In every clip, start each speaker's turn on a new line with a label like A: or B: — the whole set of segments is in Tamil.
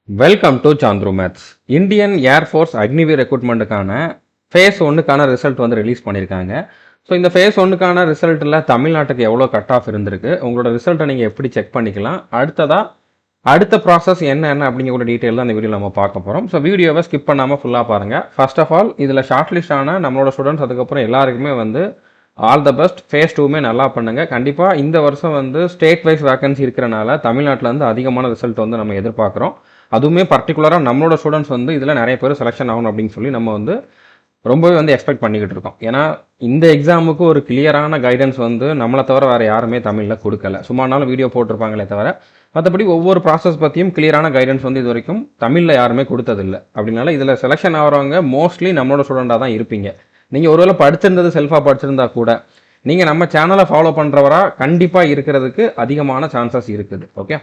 A: Welcome to Chandru maths. Indian air force Agniveer ரெக்ரூட்மெண்ட்டுக்கான ஃபேஸ் ஒன்றுக்கான ரிசல்ட் வந்து ரிலீஸ் பண்ணியிருக்காங்க. ஸோ இந்த ஃபேஸ் ஒன்றுக்கான ரிசல்ட்டில் தமிழ்நாட்டுக்கு எவ்வளோ கட் ஆஃப் இருந்திருக்கு, உங்களோட ரிசல்ட்டை நீங்கள் எப்படி செக் பண்ணிக்கலாம், அடுத்த ப்ராசஸ் என்ன அப்படிங்கிற டீட்டெயில் தான் இந்த வீடியோ நம்ம பார்க்க போகிறோம். ஸோ வீடியோவை ஸ்கிப் பண்ணாமல் ஃபுல்லாக பாருங்கள். ஃபர்ஸ்ட் ஆஃப் ஆல் இதில் ஷார்ட் லிஸ்ட் ஆன நம்மளோட ஸ்டூடெண்ட்ஸ் அதுக்கப்புறம் எல்லாருக்குமே வந்து ஆல் த பெஸ்ட். ஃபேஸ் 2மே நல்லா பண்ணுங்கள். கண்டிப்பாக இந்த வருஷம் வந்து ஸ்டேட் வைஸ் வேகன்சி இருக்கிறனால தமிழ்நாட்டில் வந்து அதிகமான ரிசல்ட் வந்து நம்ம எதிர்பார்க்குறோம். அதுவுமே பர்டிகுலராக நம்மளோட ஸ்டூடெண்ட்ஸ் வந்து இதில் நிறைய பேர் செலெக்ஷன் ஆகணும் அப்படின்னு சொல்லி நம்ம வந்து ரொம்பவே வந்து எக்ஸ்பெக்ட் பண்ணிக்கிட்டு இருக்கோம். ஏன்னா இந்த எக்ஸாமுக்கு ஒரு கிளியரான கைடன்ஸ் வந்து நம்மளை தவிர வேறு யாருமே தமிழில் கொடுக்கல. சும்மானாலும் வீடியோ போட்டிருப்பாங்களே தவிர மற்றபடி ஒவ்வொரு ப்ராசஸ் பற்றியும் கிளியரான கைடன்ஸ் வந்து இது வரைக்கும் தமிழில் யாருமே கொடுத்ததில்லை. அப்படின்னால இதில் செலெக்ஷன் ஆகிறவங்க மோஸ்ட்லி நம்மளோட ஸ்டூடெண்ட்டாக தான் இருப்பீங்க. நீங்கள் ஒருவேளை படிச்சிருந்தது செல்ஃபாக படிச்சிருந்தா கூட நீங்கள் நம்ம சேனலை ஃபாலோ பண்ணுறவராக கண்டிப்பாக இருக்கிறதுக்கு அதிகமான சான்சஸ் இருக்குது. ஓகே,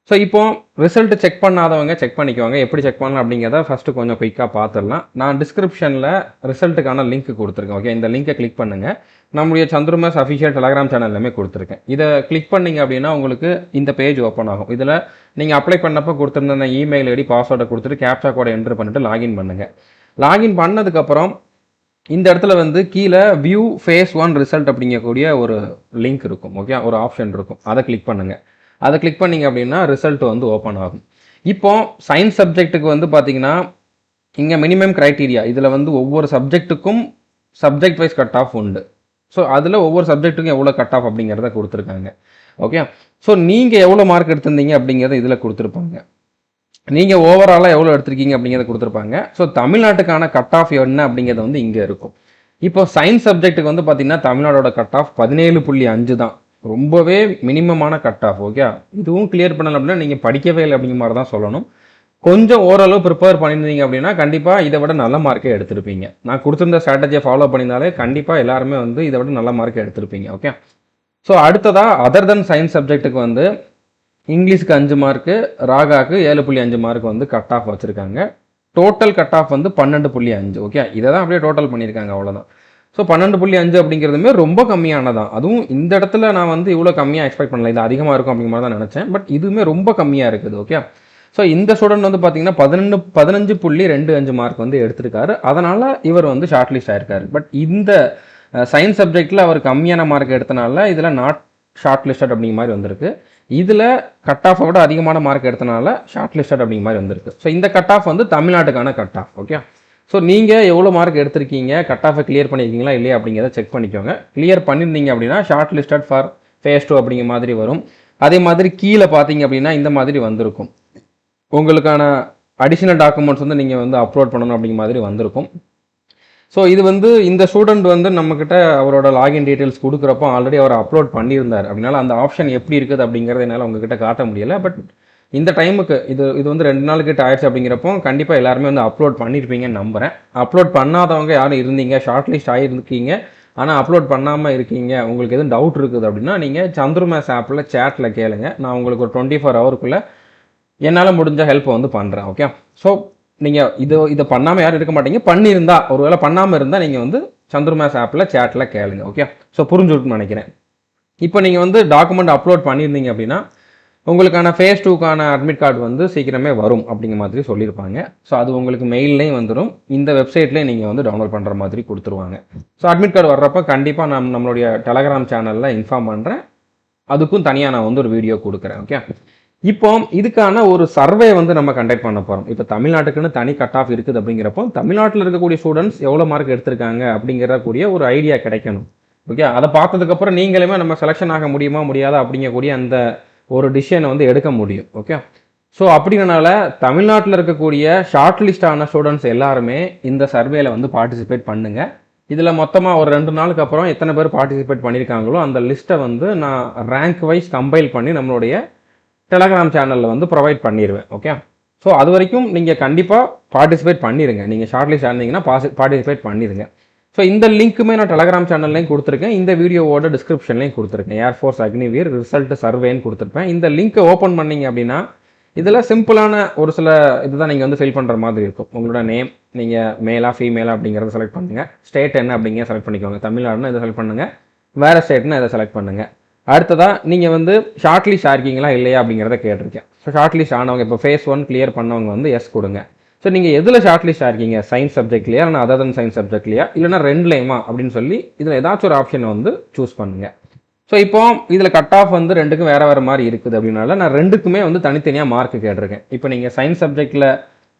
A: ஸோ இப்போ ரிசல்ட் செக் பண்ணாதவங்க செக் பண்ணிக்குவாங்க. எப்படி செக் பண்ணலாம் அப்படிங்கிறத ஃபஸ்ட்டு கொஞ்சம் குயிக்காக பார்த்துடலாம். நான் டிஸ்கிரிப்ஷனில் ரிசல்ட்டுக்கான லிங்க் கொடுத்துருக்கேன். ஓகே, இந்த லிங்கை கிளிக் பண்ணுங்கள். நம்முடைய சாந்த்ரு மேத்ஸ் அஃபிஷியல் டெலகிராம் சேனல்லுமே கொடுத்துருக்கேன். இதை கிளிக் பண்ணிங்க அப்படின்னா உங்களுக்கு இந்த பேஜ் ஓப்பன் ஆகும். இதில் நீங்கள் அப்ளை பண்ணப்போ கொடுத்துருந்த இமெயில் ஐடி பாஸ்வேர்டை கொடுத்துட்டு கேப்சா கோடை என்ட்ரு பண்ணிட்டு லாகின் பண்ணுங்கள். லாகின் பண்ணதுக்கப்புறம் இந்த இடத்துல வந்து கீழே வியூ ஃபேஸ் 1 ரிசல்ட் அப்படிங்கக்கூடிய ஒரு லிங்க் இருக்கும். ஓகே, ஒரு ஆப்ஷன் இருக்கும். அதை கிளிக் பண்ணுங்கள். அதை கிளிக் பண்ணிங்க அப்படின்னா ரிசல்ட் வந்து ஓப்பன் ஆகும். இப்போ சயின்ஸ் சப்ஜெக்ட்டுக்கு வந்து பார்த்தீங்கன்னா இங்கே மினிமம் க்ரைட்டீரியா இதில் வந்து ஒவ்வொரு சப்ஜெக்ட்டுக்கும் சப்ஜெக்ட் வைஸ் கட் ஆஃப் உண்டு. ஸோ அதில் ஒவ்வொரு சப்ஜெக்ட்டுக்கும் எவ்வளோ கட் ஆஃப் அப்படிங்கிறத கொடுத்துருக்காங்க. ஓகே, ஸோ நீங்கள் எவ்வளோ மார்க் எடுத்திருந்தீங்க அப்படிங்கிறத இதில் கொடுத்துருப்பாங்க. நீங்கள் ஓவராலாக எவ்வளோ எடுத்திருக்கீங்க அப்படிங்கிறத கொடுத்துருப்பாங்க. ஸோ தமிழ்நாட்டுக்கான கட் ஆஃப் என்ன அப்படிங்கிறது வந்து இங்கே இருக்கும். இப்போ சயின்ஸ் சப்ஜெக்ட்டுக்கு வந்து பார்த்தீங்கன்னா தமிழ்நாடோட கட் ஆஃப் 17.5 தான். ரொம்பவே மினிமமான கட் ஆஃப். ஓகே, இதுவும் கிளியர் பண்ணல அப்படின்னா நீங்கள் படிக்கவே இல்லை அப்படிங்கிற மாதிரி தான் சொல்லணும். கொஞ்சம் ஓரளவு ப்ரிப்பேர் பண்ணியிருந்தீங்க அப்படின்னா கண்டிப்பாக இதை விட நல்ல மார்க்கே எடுத்திருப்பீங்க. நான் கொடுத்துருந்த ஸ்ட்ராட்டஜியை ஃபாலோ பண்ணியிருந்தாலே கண்டிப்பாக எல்லாருமே வந்து இதை விட நல்ல மார்க்கே எடுத்திருப்பீங்க. ஓகே, ஸோ அடுத்ததாக அதர் தென் சயின்ஸ் சப்ஜெக்ட்டுக்கு வந்து இங்கிலீஷ்க்கு 5 மார்க்கு, ராகாக்கு 7.5 மார்க் வந்து கட் ஆஃப் வச்சுருக்காங்க. டோட்டல் கட் ஆஃப் வந்து 12.5. ஓகே, இதை தான் அப்படியே டோட்டல் பண்ணியிருக்காங்க, அவ்வளோதான். ஸோ 12.5 அப்படிங்கிறதுமே ரொம்ப கம்மியானதான். அதுவும் இந்த இடத்துல நான் வந்து இவ்வளோ கம்மியாக எக்ஸ்பெக்ட் பண்ணல. இது அதிகமாக இருக்கும் அப்படிங்கிற மாதிரி தான் நினச்சேன். பட் இதுவுமே ரொம்ப கம்மியாக இருக்குது. ஓகே, ஸோ இந்த ஸ்டூடெண்ட் வந்து பார்த்தீங்கன்னா 15.25 மார்க் வந்து எடுத்திருக்காரு. அதனால் இவர் வந்து ஷார்ட் லிஸ்ட் ஆயிருக்காரு. பட் இந்த சயின்ஸ் சப்ஜெக்டில் அவர் கம்மியான மார்க் எடுத்தனால இதில் நாட் ஷார்ட் லிஸ்டட் அப்படிங்கிற மாதிரி வந்திருக்கு. இதில் கட் ஆஃபை விட அதிகமான மார்க் எடுத்தனால ஷார்ட் லிஸ்டட் அப்படிங்கிற மாதிரி வந்திருக்கு. ஸோ இந்த கட் ஆஃப் வந்து தமிழ்நாட்டுக்கான கட் ஆஃப். ஓகே, ஸோ நீங்கள் எவ்வளோ மார்க் எடுத்திருக்கீங்க, கட் ஆஃபை கிளியர் பண்ணியிருக்கீங்களா இல்லையா அப்படிங்கிறத செக் பண்ணிக்கோங்க. கிளியர் பண்ணியிருந்தீங்க அப்படின்னா ஷார்ட் லிஸ்டட் ஃபார் ஃபேஸ் 2 அப்படிங்கிற மாதிரி வரும். அதே மாதிரி கீழே பார்த்தீங்க அப்படின்னா இந்த மாதிரி வந்திருக்கும். உங்களுக்கான அடிஷ்னல் டாக்குமெண்ட்ஸ் வந்து நீங்கள் வந்து அப்லோட் பண்ணணும் அப்படிங்கிற மாதிரி வந்திருக்கும். ஸோ இது வந்து இந்த ஸ்டூடெண்ட் வந்து நம்மக்கிட்ட அவரோட லாகின் டீட்டெயில்ஸ் கொடுக்குறப்போ ஆல்ரெடி அவர் அப்லோட் பண்ணியிருந்தார். அப்படின்னால அந்த ஆப்ஷன் எப்படி இருக்குது அப்படிங்கிறத என்னால் உங்ககிட்ட காட்ட முடியலை. பட் இந்த டைமுக்கு இது வந்து 2 நாள் கிட்ட ஆயிடுச்சு அப்படிங்கிறப்போ கண்டிப்பாக எல்லாருமே வந்து அப்லோட் பண்ணியிருப்பீங்கன்னு நம்புகிறேன். அப்லோட் பண்ணாதவங்க யாரும் இருந்தீங்க, ஷார்ட் லிஸ்ட் ஆகிருக்கீங்க, ஆனால் அப்லோட் பண்ணாமல் இருக்கீங்க, உங்களுக்கு எதுவும் டவுட் இருக்குது அப்படின்னா நீங்கள் சாந்த்ரு மேத்ஸ் ஆப்பில் சேட்டில் கேளுங்க. நான் உங்களுக்கு ஒரு 24 ஹவருக்குள்ளே என்னால் முடிஞ்ச ஹெல்ப்பை வந்து பண்ணுறேன். ஓகே, ஸோ நீங்கள் இதை பண்ணாமல் யாரும் இருக்க மாட்டீங்க. பண்ணியிருந்தா ஒருவேளை பண்ணாமல் இருந்தால் நீங்கள் வந்து சாந்த்ரு மேத்ஸ் ஆப்பில் சேட்டில் கேளுங்க. ஓகே, ஸோ புரிஞ்சுட்டுன்னு நினைக்கிறேன். இப்போ நீங்கள் வந்து டாக்குமெண்ட் அப்லோட் பண்ணியிருந்தீங்க அப்படின்னா உங்களுக்கான ஃபேஸ் 2க்கான அட்மிட் கார்டு வந்து சீக்கிரமே வரும் அப்படிங்கிற மாதிரி சொல்லியிருப்பாங்க. ஸோ அது உங்களுக்கு மெயில்லையும் வந்துடும், இந்த வெப்சைட்லேயும் நீங்கள் வந்து டவுன்லோட் பண்ணுற மாதிரி கொடுத்துருவாங்க. ஸோ அட்மிட் கார்டு வர்றப்போ கண்டிப்பாக நான் நம்மளுடைய டெலகிராம் சேனலில் இன்ஃபார்ம் பண்ணுறேன். அதுக்கும் தனியாக நான் வந்து ஒரு வீடியோ கொடுக்குறேன். ஓகே, இப்போ இதுக்கான ஒரு சர்வே வந்து நம்ம கண்டக்ட் பண்ண போகிறோம். இப்போ தமிழ்நாட்டுக்குன்னு தனி கட் ஆஃப் இருக்குது அப்படிங்கிறப்போ தமிழ்நாட்டில் இருக்கக்கூடிய ஸ்டூடெண்ட்ஸ் எவ்வளோ மார்க் எடுத்திருக்காங்க அப்படிங்கிறக்கூடிய ஒரு ஐடியா கிடைக்கணும். ஓகே, அதை பார்த்ததுக்கப்புறம் நீங்களுமே நம்ம செலெக்ஷன் ஆக முடியுமா முடியாதா அப்படிங்கக்கூடிய அந்த ஒரு டிசிஷனை வந்து எடுக்க முடியும். ஓகே, ஸோ அப்படிங்கனால தமிழ்நாட்டில் இருக்கக்கூடிய ஷார்ட் லிஸ்ட் ஆன ஸ்டூடெண்ட்ஸ் எல்லாருமே இந்த சர்வேல வந்து பார்ட்டிசிபேட் பண்ணுங்க. இதில் மொத்தமாக ஒரு 2 நாளுக்கு அப்புறம் எத்தனை பேர் பார்ட்டிசிபேட் பண்ணியிருக்காங்களோ அந்த லிஸ்ட்டை வந்து நான் ரேங்க் வைஸ் கம்பைல் பண்ணி நம்மளுடைய டெலகிராம் சேனலில் வந்து ப்ரொவைட் பண்ணிடுவேன். ஓகே, ஸோ அது வரைக்கும் நீங்கள் கண்டிப்பாக பார்ட்டிசிபேட் பண்ணிடுங்க. நீங்கள் ஷார்ட் லிஸ்ட் ஆனீங்கன்னா பார்ட்டிசிபேட் பண்ணிடுங்க. ஸோ இந்த லிங்க்குமே நான் டெலகிராம் சேனல்லையும் கொடுத்துருக்கேன், இந்த வீடியோவோட டிஸ்கிரிப்ஷன்லையும் கொடுத்துருக்கேன். ஏர்ஃபோர்ஸ் அக்னிவீர் ரிசல்ட் சர்வேன்னு கொடுத்துருப்பேன். இந்த லிங்க்கை ஓப்பன் பண்ணிங்க அப்படின்னா இதில் சிம்பிளான ஒரு சில இதுதான் நீங்கள் வந்து ஃபில் பண்ணுற மாதிரி இருக்கும். உங்களோட நேம், நீங்கள் மேலா ஃபீமேலா அப்படிங்கிறத செலக்ட் பண்ணுங்கள். ஸ்டேட் என்ன அப்படிங்கிற செலக்ட் பண்ணிக்கோங்க. தமிழ்நாடுனா இதை செலக்ட் பண்ணுங்கள், வேறு ஸ்டேட்னா இதை செலக்ட் பண்ணுங்கள். அடுத்ததாக நீங்கள் வந்து ஷார்ட் லிஸ்ட் ஆயிருக்கீங்களா இல்லையா அப்படிங்கிறத கேட்டிருக்கேன். ஸோ ஷார்ட் லிஸ்ட் ஆனவங்க இப்போ ஃபேஸ் 1 கிளியர் பண்ணவங்க வந்து எஸ் கொடுங்க. ஸோ நீங்கள் எதில் ஷார்ட் லிஸ்ட் ஆயிருக்கீங்க, சயின்ஸ் சப்ஜெக்ட்லையா இல்லைனா அதர் தன் சயின்ஸ் சப்ஜெக்ட்லையா இல்லைனா ரெண்டுலேயுமா அப்படின்னு சொல்லி இதில் ஏதாச்சும் ஒரு ஆப்ஷனை வந்து சூஸ் பண்ணுங்கள். ஸோ இப்போ இதில் கட் ஆஃப் வந்து ரெண்டுக்கும் வேறு வேறு மாதிரி இருக்குது அப்படின்னால நான் ரெண்டுக்குமே வந்து தனித்தனியாக மார்க் கேட்டிருக்கேன். இப்போ நீங்கள் சயின்ஸ் சப்ஜெக்டில்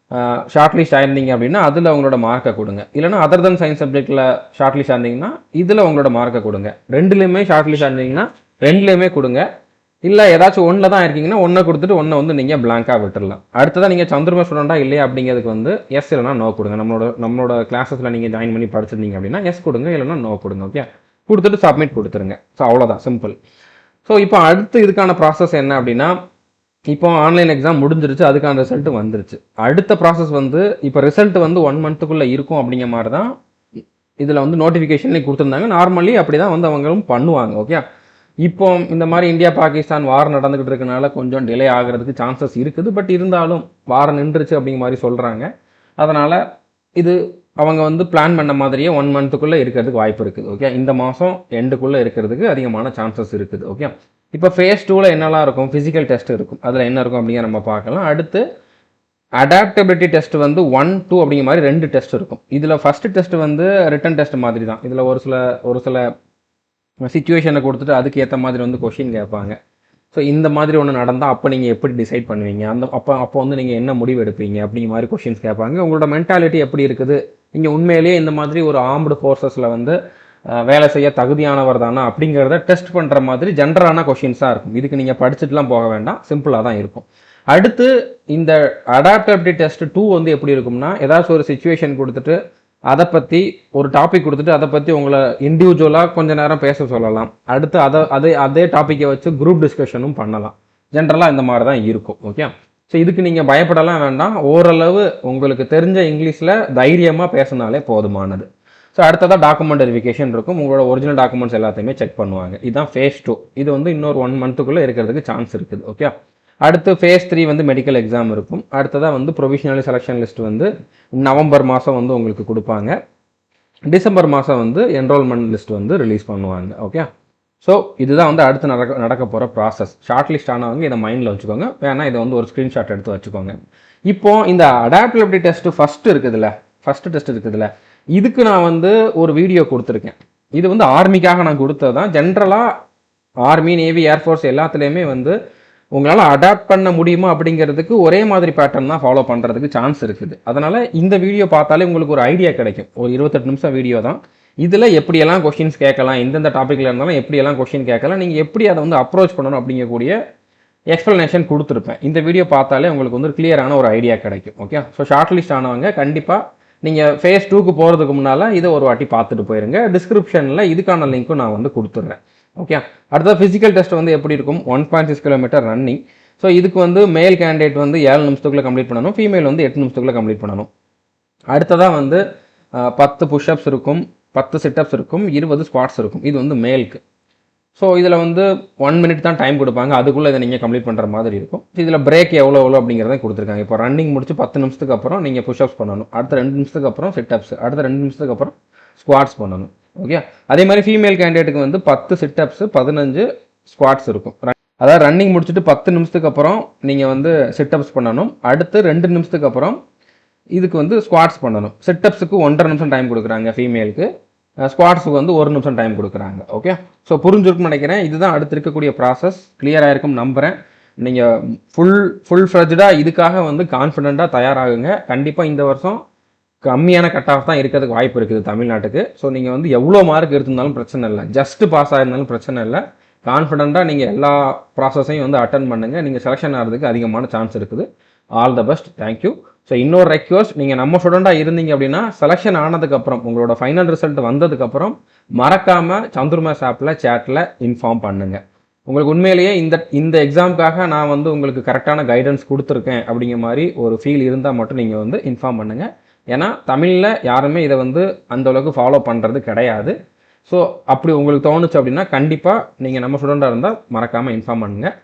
A: ஷார்ட் லிஸ்ட் ஆயிருந்தீங்க அப்படின்னா அதில் உங்களோட மார்க்கை கொடுங்க. இல்லைனா அதர் தன் சயின்ஸ் சப்ஜெக்டில் ஷார்ட் லிஸ்ட் ஆயிருந்தீங்கன்னா இதில் உங்களோட மார்க்கை கொடுங்க. ரெண்டுலேயுமே ஷார்ட் லிஸ்ட் ஆயிருந்தீங்கன்னா ரெண்டுலேயுமே கொடுங்க. இல்லை ஏதாச்சும் ஒன்றில் தான் இருக்கீங்கன்னா ஒன்றை கொடுத்துட்டு ஒன்றை வந்து நீங்கள் பிளாங்காக விட்டுடலாம். அடுத்ததான் நீங்கள் சந்திரமா ஸ்டூடெண்டா இல்லையா அப்படிங்கிறதுக்கு வந்து எஸ் இல்லைனா நோ கொடுங்க. நம்மளோட கிளாஸஸில் நீங்கள் ஜாயின் பண்ணி படிச்சிருந்தீங்க அப்படின்னா எஸ் கொடுங்க, இல்லைனா நோ கொடுங்க. ஓகே, கொடுத்துட்டு சப்மிட் கொடுத்துருங்க. ஸோ அவ்வளோதான், சிம்பிள். ஸோ இப்போ அடுத்து இதுக்கான ப்ராசஸ் என்ன அப்படின்னா, இப்போ ஆன்லைன் எக்ஸாம் முடிஞ்சிருச்சு, அதுக்கான ரிசல்ட் வந்துருச்சு. அடுத்த ப்ராசஸ் வந்து இப்போ ரிசல்ட் வந்து 1 மந்த்துக்குள்ளே இருக்கும் அப்படிங்கிற மாதிரி தான் இதில் வந்து நோட்டிஃபிகேஷன்லேயே கொடுத்துருந்தாங்க. நார்மலி அப்படி தான் வந்து அவங்களும் பண்ணுவாங்க. ஓகே, இப்போ இந்த மாதிரி இந்தியா பாகிஸ்தான் வார் நடந்துகிட்டு இருக்கனால கொஞ்சம் டிலே ஆகிறதுக்கு சான்சஸ் இருக்குது. பட் இருந்தாலும் வாரம் நின்றுச்சு அப்படிங்கிற மாதிரி சொல்கிறாங்க. அதனால் இது அவங்க வந்து பிளான் பண்ண மாதிரியே 1 மந்த்துக்குள்ளே இருக்கிறதுக்கு வாய்ப்பு இருக்குது. ஓகே, இந்த மாதம் எண்டுக்குள்ளே இருக்கிறதுக்கு அதிகமான சான்சஸ் இருக்குது. ஓகே, இப்போ ஃபேஸ் 2ல் என்னெல்லாம் இருக்கும், ஃபிசிக்கல் டெஸ்ட் இருக்கும். அதில் என்ன இருக்கும் அப்படிங்கிற நம்ம பார்க்கலாம். அடுத்து அடாப்டபிலிட்டி டெஸ்ட் வந்து 1, 2 அப்படிங்கிற மாதிரி 2 டெஸ்ட் இருக்கும். இதில் ஃபஸ்ட்டு டெஸ்ட் வந்து ரிட்டன் டெஸ்ட் மாதிரி தான். இதில் ஒரு சில சிச்சுவேஷனை கொடுத்துட்டு அதுக்கு ஏற்ற மாதிரி வந்து கொஷின் கேட்பாங்க. ஸோ இந்த மாதிரி ஒன்று நடந்தால் அப்போ நீங்கள் எப்படி டிசைட் பண்ணுவீங்க, அப்போ வந்து நீங்கள் என்ன முடிவு எடுப்பீங்க அப்படிங்கிற மாதிரி கொஷின்ஸ் கேட்பாங்க. உங்களோட மென்டாலிட்டி எப்படி இருக்குது, நீங்கள் உண்மையிலேயே இந்த மாதிரி ஒரு ஆர்ம்டு ஃபோர்ஸஸில் வந்து வேலை செய்ய தகுதியானவர் தானா அப்படிங்கிறத டெஸ்ட் பண்ணுற மாதிரி ஜென்ரலான கொஷின்ஸாக இருக்கும். இதுக்கு நீங்கள் படிச்சுட்டுலாம் போக வேண்டாம், சிம்பிளாக தான் இருக்கும். அடுத்து இந்த அடாப்டபிலிட்டி டெஸ்ட் 2 வந்து எப்படி இருக்கும்னா, ஏதாச்சும் ஒரு சிச்சுவேஷன் கொடுத்துட்டு அதை பற்றி ஒரு டாபிக் கொடுத்துட்டு அதை பற்றி உங்களை இண்டிவிஜுவலாக கொஞ்ச நேரம் பேச சொல்லலாம். அடுத்து அதே டாப்பிக்கை வச்சு குரூப் டிஸ்கஷனும் பண்ணலாம். ஜென்ரலாக இந்த மாதிரி தான் இருக்கும். ஓகே, ஸோ இதுக்கு நீங்கள் பயப்படலாம் வேண்டாம். ஓரளவு உங்களுக்கு தெரிஞ்ச இங்கிலீஷில் தைரியமாக பேசினாலே போதுமானது. ஸோ அடுத்ததாக டாக்குமெண்ட் வெரிஃபிகேஷன் இருக்கும். உங்களோட ஒரிஜினல் டாக்குமெண்ட்ஸ் எல்லாத்தையுமே செக் பண்ணுவாங்க. இதுதான் ஃபேஸ் 2. இது வந்து இன்னொரு 1 மந்த்துக்குள்ளே இருக்கிறதுக்கு சான்ஸ் இருக்குது. ஓகே, அடுத்து ஃபேஸ் 3 வந்து மெடிக்கல் எக்ஸாம் இருக்கும். அடுத்ததாக வந்து ப்ரொவிஷனல் செலெக்ஷன் லிஸ்ட் வந்து நவம்பர் மாதம் வந்து உங்களுக்கு கொடுப்பாங்க. டிசம்பர் மாதம் வந்து என்ரோல்மெண்ட் லிஸ்ட் வந்து ரிலீஸ் பண்ணுவாங்க. ஓகே, ஸோ இதுதான் வந்து அடுத்து நடக்க போகிற ப்ராசஸ். ஷார்ட் லிஸ்ட் ஆனவங்க இதை மைண்டில் வச்சுக்கோங்க. வேணா இதை வந்து ஒரு ஸ்க்ரீன்ஷாட் எடுத்து வச்சுக்கோங்க. இப்போ இந்த அடாப்டபிலிட்டி டெஸ்ட்டு ஃபஸ்ட்டு டெஸ்ட் இருக்குதுல்ல, இதுக்கு நான் வந்து ஒரு வீடியோ கொடுத்துருக்கேன். இது வந்து ஆர்மிக்காக நான் கொடுத்தது தான். ஜென்ரலாக ஆர்மி, நேவி, ஏர்ஃபோர்ஸ் எல்லாத்துலேயுமே வந்து உங்களால் அடாப்ட் பண்ண முடியுமா அப்படிங்கிறதுக்கு ஒரே மாதிரி பேட்டர்ன் தான் ஃபாலோ பண்ணுறதுக்கு சான்ஸ் இருக்குது. அதனால் இந்த வீடியோ பார்த்தாலே உங்களுக்கு ஒரு ஐடியா கிடைக்கும். ஒரு 28 நிமிஷம் வீடியோ தான். இதில் எப்படியெல்லாம் கொஷின்ஸ் கேட்கலாம், எந்தெந்த டாப்பிக்கில் இருந்தாலும் எப்படியெல்லாம் கொஷின் கேட்கலாம், நீங்கள் எப்படி அதை வந்து அப்ரோச் பண்ணணும் அப்படிங்கக்கூடிய எக்ஸ்ப்ளனேஷன் கொடுத்துருப்பேன். இந்த வீடியோ பார்த்தாலே உங்களுக்கு வந்து கிளியரான ஒரு ஐடியா கிடைக்கும். ஓகே, ஸோ ஷார்ட் லிஸ்ட் ஆனவங்க கண்டிப்பாக நீங்கள் ஃபேஸ் 2க்கு போகிறதுக்கு முன்னால் இதை ஒரு வாட்டி பார்த்துட்டு போயிருங்க. டிஸ்கிரிப்ஷனில் இதுக்கான லிங்க்கும் நான் வந்து கொடுத்துட்றேன். ஓகே, அடுத்தது ஃபிசிக்கல் டெஸ்ட் வந்து எப்படி இருக்கும், 1.6 கிலோமீட்டர் ரன்னிங். ஸோ இதுக்கு வந்து மேல் கேண்டிடேட் வந்து 7 நிமிஷத்துக்குள்ளே கம்ப்ளீட் பண்ணணும், ஃபீமேல் வந்து 8 நிமிஷத்துக்குள்ளே கம்ப்ளீட் பண்ணணும். அடுத்ததாக வந்து 10 புஷ்அப்ஸ் இருக்கும், 10 சிட்டப்ஸ் இருக்கும், 20 ஸ்குவாட்ஸ் இருக்கும். இது வந்து மேலுக்கு. ஸோ இதில் வந்து 1 மினிட் தான் டைம் கொடுப்பாங்க. அதுக்குள்ளே இதை நீங்கள் கம்ப்ளீட் பண்ணுற மாதிரி இருக்கும். இதில் பிரேக் எவ்வளோ அப்படிங்கிறத கொடுத்துருக்காங்க. இப்போ ரன்னிங் முடிச்சு 10 நிமிஷத்துக்கு அப்புறம் நீங்கள் புஷ்அப்ஸ் பண்ணணும். அடுத்த 2 நிமிஷத்துக்கு அப்புறம் சிட்டப்ஸ், அடுத்த 2 நிமிஷத்துக்கு அப்புறம் ஸ்குவாட்ஸ் பண்ணணும். ஓகே, அதே மாதிரி ஃபீமேல் கேண்டிடேட்டுக்கு வந்து 10 சிட்டப்ஸ், 15 ஸ்குவாட்ஸ் இருக்கும். அதாவது ரன்னிங் முடிச்சுட்டு 10 நிமிஷத்துக்கு அப்புறம் நீங்கள் வந்து சிட்டப்ஸ் பண்ணணும். அடுத்து 2 நிமிஷத்துக்கு அப்புறம் இதுக்கு வந்து ஸ்குவாட்ஸ் பண்ணணும். சிட்டப்ஸுக்கு 1.5 நிமிஷம் டைம் கொடுக்குறாங்க ஃபீமேலுக்கு, ஸ்குவாட்ஸுக்கு வந்து 1 நிமிஷம் டைம் கொடுக்குறாங்க. ஓகே, ஸோ புரிஞ்சிருக்குன்னு நினைக்கிறேன். இதுதான் அடுத்து இருக்கக்கூடிய ப்ராசஸ். கிளியராக இருக்கும் நம்புகிறேன். நீங்கள் ஃபுல் ஃப்ளெஜ்டாக இதுக்காக வந்து கான்ஃபிடென்ட்டாக தயாராகுங்க. கண்டிப்பாக இந்த வருஷம் கம்மியான கட் ஆஃப் தான் இருக்கிறதுக்கு வாய்ப்பு இருக்குது தமிழ்நாட்டுக்கு. ஸோ நீங்கள் வந்து எவ்வளோ மார்க் எடுத்திருந்தாலும் பிரச்சனை இல்லை, ஜஸ்ட் பாஸ் ஆகிருந்தாலும் பிரச்சனை இல்லை. கான்ஃபிடென்ட்டாக நீங்கள் எல்லா ப்ராசஸையும் வந்து அட்டன் பண்ணுங்கள். நீங்கள் செலெக்ஷன் ஆகிறதுக்கு அதிகமான சான்ஸ் இருக்குது. All the best, thank you. So இன்னொரு ரெக்வஸ்ட், நீங்கள் நம்ம ஸ்டூடெண்ட்டாக இருந்தீங்க அப்படின்னா செலெக்ஷன் ஆனதுக்கப்புறம் உங்களோட ஃபைனல் ரிசல்ட் வந்ததுக்கப்புறம் மறக்காமல் சந்துருமாஸ் ஆப்பில் சேட்டில் இன்ஃபார்ம் பண்ணுங்கள். உங்களுக்கு உண்மையிலேயே இந்த எக்ஸாமுக்காக நான் வந்து உங்களுக்கு கரெக்டான கைடன்ஸ் கொடுத்துருக்கேன் அப்படிங்கிற மாதிரி ஒரு ஃபீல் இருந்தால் மட்டும் நீங்கள் வந்து இன்ஃபார்ம் பண்ணுங்கள். ஏன்னா தமிழில் யாருமே இதை வந்து அந்தளவுக்கு ஃபாலோ பண்ணுறது கிடையாது. ஸோ அப்படி உங்களுக்கு தோணுச்சு அப்படின்னா கண்டிப்பாக நீங்கள் நம்ம ஸ்டூடெண்ட்டாக இருந்தால் மறக்காமல் இன்ஃபார்ம் பண்ணுங்கள்.